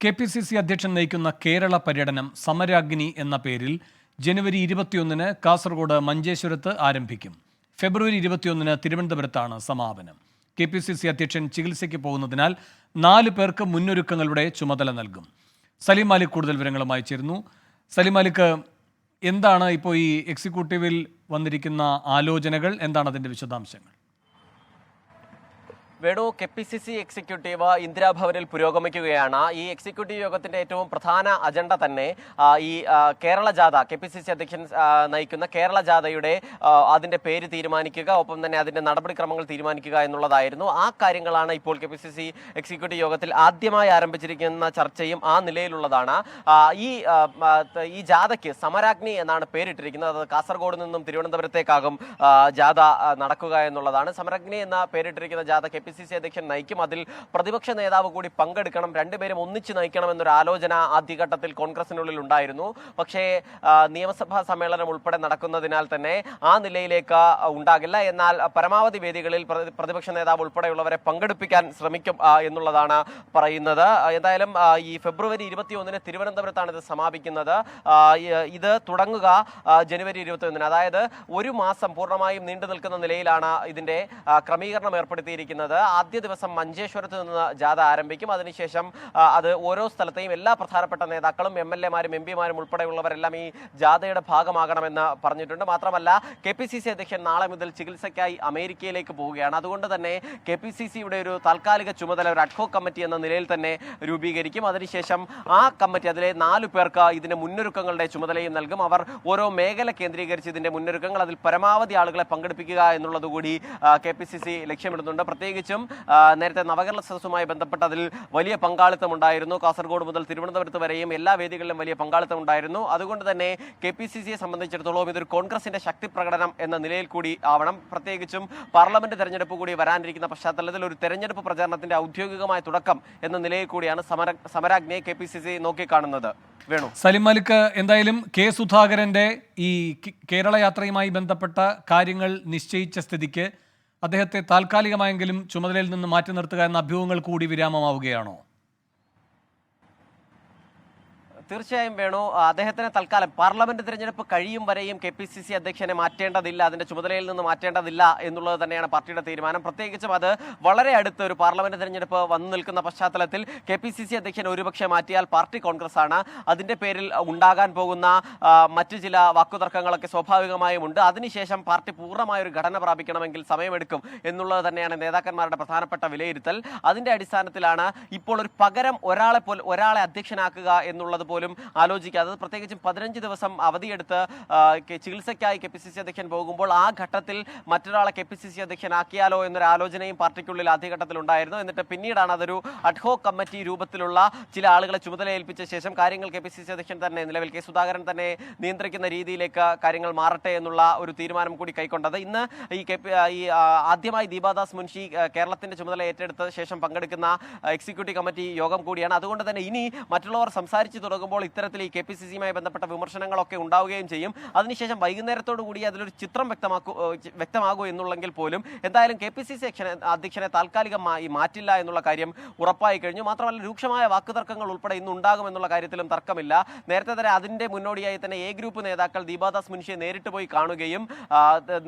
KPCC അധ്യക്ഷൻ നയിക്കുന്ന കേരള പര്യടനം സമരാഗ്നി എന്ന പേരിൽ ജനുവരി 21-ന് കാസർഗോഡ് മഞ്ചേശ്വരത്ത് ആരംഭിക്കും. ഫെബ്രുവരി 21-ന് തിരുവനന്തപുരത്താണ് സമാപനം. കെ.പി.സി.സി അധ്യക്ഷൻ ചികിത്സയ്ക്ക് പോകുന്നതിനാൽ 4 പേർക്ക് മുന്നൊരുക്കങ്ങളുടെ ചുമതല നൽകും. സലീം മാലിക് കൂടുതൽ വിവരങ്ങളുമായി ചേരുന്നു. സലീം മാലിക്, എന്താണ് ഇപ്പോൾ ഈ എക്സിക്യൂട്ടീവിൽ വന്നിരിക്കുന്ന ആലോചനകൾ, എന്താണ് അതിൻ്റെ വിശദാംശങ്ങൾ? വേണു, കെ.പി.സി.സി എക്സിക്യൂട്ടീവ് ഇന്ദിരാഭവനിൽ പുരോഗമിക്കുകയാണ്. ഈ എക്സിക്യൂട്ടീവ് യോഗത്തിന്റെ ഏറ്റവും പ്രധാന അജണ്ട തന്നെ ഈ കേരള ജാഥ, കെ.പി.സി.സി അധ്യക്ഷൻ നയിക്കുന്ന കേരള ജാഥയുടെ അതിന്റെ പേര് തീരുമാനിക്കുക, ഒപ്പം തന്നെ അതിന്റെ നടപടിക്രമങ്ങൾ തീരുമാനിക്കുക എന്നുള്ളതായിരുന്നു. ആ കാര്യങ്ങളാണ് ഇപ്പോൾ കെ.പി.സി.സി എക്സിക്യൂട്ടീവ് യോഗത്തിൽ ആദ്യമായി ആരംഭിച്ചിരിക്കുന്ന ചർച്ചയും ആ നിലയിലുള്ളതാണ്. ഈ ജാഥയ്ക്ക് സമരാഗ്നി എന്നാണ് പേരിട്ടിരിക്കുന്നത്. അത് കാസർഗോഡ് നിന്നും തിരുവനന്തപുരത്തേക്കാകും ജാഥ നടക്കുക എന്നുള്ളതാണ്. സമരാഗ്നി എന്ന പേരിട്ടിരിക്കുന്ന ജാഥ കെ.പി.സി.സി അധ്യക്ഷൻ നയിക്കും. അതിൽ പ്രതിപക്ഷ നേതാവ് കൂടി പങ്കെടുക്കണം. രണ്ടുപേരും ഒന്നിച്ച് നയിക്കണം എന്നൊരു ആലോചന ആദ്യഘട്ടത്തിൽ കോൺഗ്രസിനുള്ളിൽ ഉണ്ടായിരുന്നു. പക്ഷേ നിയമസഭാ സമ്മേളനം ഉൾപ്പെടെ നടക്കുന്നതിനാൽ തന്നെ ആ നിലയിലേക്ക് ഉണ്ടാകില്ല. എന്നാൽ പരമാവധി വേദികളിൽ പ്രതിപക്ഷ നേതാവ് ഉൾപ്പെടെയുള്ളവരെ പങ്കെടുപ്പിക്കാൻ ശ്രമിക്കും എന്നുള്ളതാണ് പറയുന്നത്. എന്തായാലും ഈ ഫെബ്രുവരി 21-ന് തിരുവനന്തപുരത്താണ് ഇത് സമാപിക്കുന്നത്. ഇത് തുടങ്ങുക ജനുവരി 21-ന്, അതായത് ഒരു മാസം പൂർണ്ണമായും നീണ്ടു നിൽക്കുന്ന നിലയിലാണ് ഇതിന്റെ ക്രമീകരണം ഏർപ്പെടുത്തിയിരിക്കുന്നത്. ആദ്യ ദിവസം മഞ്ചേശ്വരത്ത് നിന്ന് ജാഥ ആരംഭിക്കും. അതിനുശേഷം അത് ഓരോ സ്ഥലത്തെയും എല്ലാ പ്രധാനപ്പെട്ട നേതാക്കളും എം.എൽ.എമാരും എം.പിമാരും ഉൾപ്പെടെയുള്ളവരെല്ലാം ഈ ജാഥയുടെ ഭാഗമാകണമെന്ന് പറഞ്ഞിട്ടുണ്ട്. മാത്രമല്ല, കെ.പി.സി.സി അധ്യക്ഷൻ നാളെ മുതൽ ചികിത്സയ്ക്കായി അമേരിക്കയിലേക്ക് പോവുകയാണ്. അതുകൊണ്ട് തന്നെ കെ.പി.സി.സിയുടെ ഒരു താൽക്കാലിക ചുമതല ഒരു അഡ്ഹോക് കമ്മിറ്റി എന്ന നിലയിൽ തന്നെ രൂപീകരിക്കും. അതിനുശേഷം ആ കമ്മിറ്റി, അതിലെ 4 പേർക്ക് ഇതിന്റെ മുന്നൊരുക്കങ്ങളുടെ ചുമതലയും നൽകും. അവർ ഓരോ മേഖല കേന്ദ്രീകരിച്ച് ഇതിന്റെ മുന്നൊരുക്കങ്ങൾ, അതിൽ പരമാവധി ആളുകളെ പങ്കെടുപ്പിക്കുക എന്നുള്ളതുകൂടി കെ.പി.സി.സി ലക്ഷ്യമിടുന്നുണ്ട്. പ്രത്യേകിച്ചും നേരത്തെ നവകേരള സദസ്സുമായി ബന്ധപ്പെട്ട് അതിൽ വലിയ പങ്കാളിത്തം ഉണ്ടായിരുന്നു. കാസർഗോഡ് മുതൽ തിരുവനന്തപുരത്ത് വരെയും എല്ലാ വേദികളിലും വലിയ പങ്കാളിത്തം ഉണ്ടായിരുന്നു. അതുകൊണ്ട് തന്നെ കെ.പി.സി.സിയെ സംബന്ധിച്ചിടത്തോളം ഇതൊരു കോൺഗ്രസിന്റെ ശക്തി പ്രകടനം എന്ന നിലയിൽ കൂടി ആവണം. പ്രത്യേകിച്ചും പാർലമെന്റ് തെരഞ്ഞെടുപ്പ് കൂടി വരാനിരിക്കുന്ന പശ്ചാത്തലത്തിൽ ഒരു തെരഞ്ഞെടുപ്പ് പ്രചാരണത്തിന്റെ ഔദ്യോഗികമായ തുടക്കം എന്ന നിലയിൽ കൂടിയാണ് സമരാഗ്നിയെ കെ.പി.സി.സി നോക്കിക്കാണുന്നത്. വേണു, സലീം മാലിക്, എന്തായാലും കെ സുധാകരന്റെ ഈ കേരള യാത്രയുമായി ബന്ധപ്പെട്ട കാര്യങ്ങൾ നിശ്ചയിച്ച സ്ഥിതിക്ക് അദ്ദേഹത്തെ താൽക്കാലികമായെങ്കിലും ചുമതലയിൽ നിന്ന് മാറ്റി നിർത്തുക എന്ന അഭ്യൂഹങ്ങൾ കൂടി വിരാമമാവുകയാണോ? തീർച്ചയായും വേണു, അദ്ദേഹത്തിന് തൽക്കാലം പാർലമെന്റ് തിരഞ്ഞെടുപ്പ് കഴിയും വരെയും കെ.പി.സി.സി അധ്യക്ഷനെ മാറ്റേണ്ടതില്ല, അതിന്റെ ചുമതലയിൽ നിന്ന് മാറ്റേണ്ടതില്ല എന്നുള്ളത് തന്നെയാണ് പാർട്ടിയുടെ തീരുമാനം. പ്രത്യേകിച്ചും അത് വളരെ അടുത്ത് ഒരു പാർലമെന്റ് തിരഞ്ഞെടുപ്പ് വന്നു നിൽക്കുന്ന പശ്ചാത്തലത്തിൽ കെ.പി.സി.സി അധ്യക്ഷനെ ഒരുപക്ഷെ മാറ്റിയാൽ പാർട്ടി കോൺഗ്രസ് ആണ്. അതിന്റെ പേരിൽ ഉണ്ടാകാൻ പോകുന്ന മറ്റു ചില വാക്കുതർക്കങ്ങളൊക്കെ സ്വാഭാവികമായും ഉണ്ട്. അതിനുശേഷം പാർട്ടി പൂർണ്ണമായ ഒരു ഘടന പ്രാപിക്കണമെങ്കിൽ സമയമെടുക്കും എന്നുള്ളത് തന്നെയാണ് നേതാക്കന്മാരുടെ പ്രധാനപ്പെട്ട വിലയിരുത്തൽ. അതിന്റെ അടിസ്ഥാനത്തിലാണ് ഇപ്പോൾ ഒരു പകരം ഒരാളെ അധ്യക്ഷനാക്കുക എന്നുള്ളത് പോലും ആലോചിക്കാതെ, പ്രത്യേകിച്ചും 15 ദിവസം അവധിയെടുത്ത് ചികിത്സയ്ക്കായി കെ.പി.സി.സി അധ്യക്ഷൻ പോകുമ്പോൾ ആ ഘട്ടത്തിൽ മറ്റൊരാളെ കെ.പി.സി.സി അധ്യക്ഷനാക്കിയാലോ എന്നൊരു ആലോചനയും പാർട്ടിക്കുള്ളിൽ ആദ്യഘട്ടത്തിൽ ഉണ്ടായിരുന്നു. എന്നിട്ട് പിന്നീടാണ് അതൊരു അഡ്ഹോക് കമ്മിറ്റി രൂപത്തിലുള്ള ചില ആളുകളെ ചുമതല ഏൽപ്പിച്ച ശേഷം കാര്യങ്ങൾ കെ.പി.സി.സി അധ്യക്ഷൻ തന്നെ, നിലവിൽ കെ സുധാകരൻ തന്നെ നിയന്ത്രിക്കുന്ന രീതിയിലേക്ക് കാര്യങ്ങൾ മാറട്ടെ എന്നുള്ള ഒരു തീരുമാനം കൂടി കൈക്കൊണ്ടത്. ഇന്ന് ഈ ആദ്യമായി ദീപാദാസ് മുൻഷി കേരളത്തിന്റെ ചുമതല ഏറ്റെടുത്ത ശേഷം പങ്കെടുക്കുന്ന എക്സിക്യൂട്ടീവ് കമ്മിറ്റി യോഗം കൂടിയാണ്. അതുകൊണ്ട് തന്നെ ഇനി മറ്റുള്ളവർ സംസാരിച്ചു തുടങ്ങുമ്പോൾ ഇത്തരത്തിൽ ഈ കെ.പി.സി.സിയുമായി ബന്ധപ്പെട്ട വിമർശനങ്ങളൊക്കെ ഉണ്ടാവുകയും ചെയ്യും. അതിനുശേഷം വൈകുന്നേരത്തോടു കൂടി അതിലൊരു ചിത്രം വ്യക്തമാകൂ എന്നുള്ളെങ്കിൽ പോലും എന്തായാലും കെ.പി.സി.സി അധ്യക്ഷനെ താൽക്കാലികമായി മാറ്റില്ല എന്നുള്ള കാര്യം ഉറപ്പായി കഴിഞ്ഞു. മാത്രമല്ല, രൂക്ഷമായ വാക്കുതർക്കങ്ങൾ ഉൾപ്പെടെ ഇന്ന് ഉണ്ടാകുമെന്നുള്ള കാര്യത്തിലും തർക്കമില്ല. നേരത്തെ തന്നെ അതിന്റെ മുന്നോടിയായി തന്നെ എ ഗ്രൂപ്പ് നേതാക്കൾ ദീപാദാസ് മുൻഷിയെ നേരിട്ട് പോയി കാണുകയും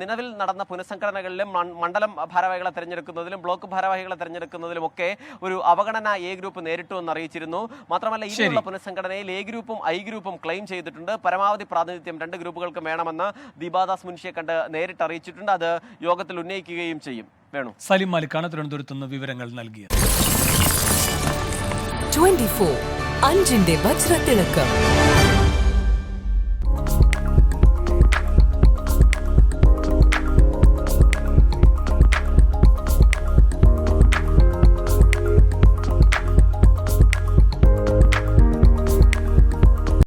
നിലവിൽ നടന്ന പുനഃസംഘടനകളിലും മണ്ഡലം ഭാരവാഹികളെ തെരഞ്ഞെടുക്കുന്നതിലും ബ്ലോക്ക് ഭാരവാഹികളെ തെരഞ്ഞെടുക്കുന്നതിലും ഒക്കെ ഒരു അവഗണന എ ഗ്രൂപ്പ് നേരിട്ടു എന്ന് അറിയിച്ചിരുന്നു. മാത്രമല്ല, ഇനിയുള്ള പുനഃസംഘടനയിൽ എ ഗ്രൂപ്പും ഐ ഗ്രൂപ്പും ക്ലെയിം ചെയ്തിട്ടുണ്ട്. പരമാവധി പ്രാതിനിധ്യം 2 ഗ്രൂപ്പുകൾക്ക് വേണമെന്ന് ദീപാദാസ് മുൻഷിയെ കണ്ട് നേരിട്ട് അറിയിച്ചിട്ടുണ്ട്. അത് യോഗത്തിൽ ഉന്നയിക്കുകയും ചെയ്യും. വേണു, സലീം മാലിക്കാണ് തിരുവനന്തപുരത്ത് നിന്ന് വിവരങ്ങൾ നൽകിയത്. 24 അഞ്ചിന്റെ വജ്രത്തിളക്കം.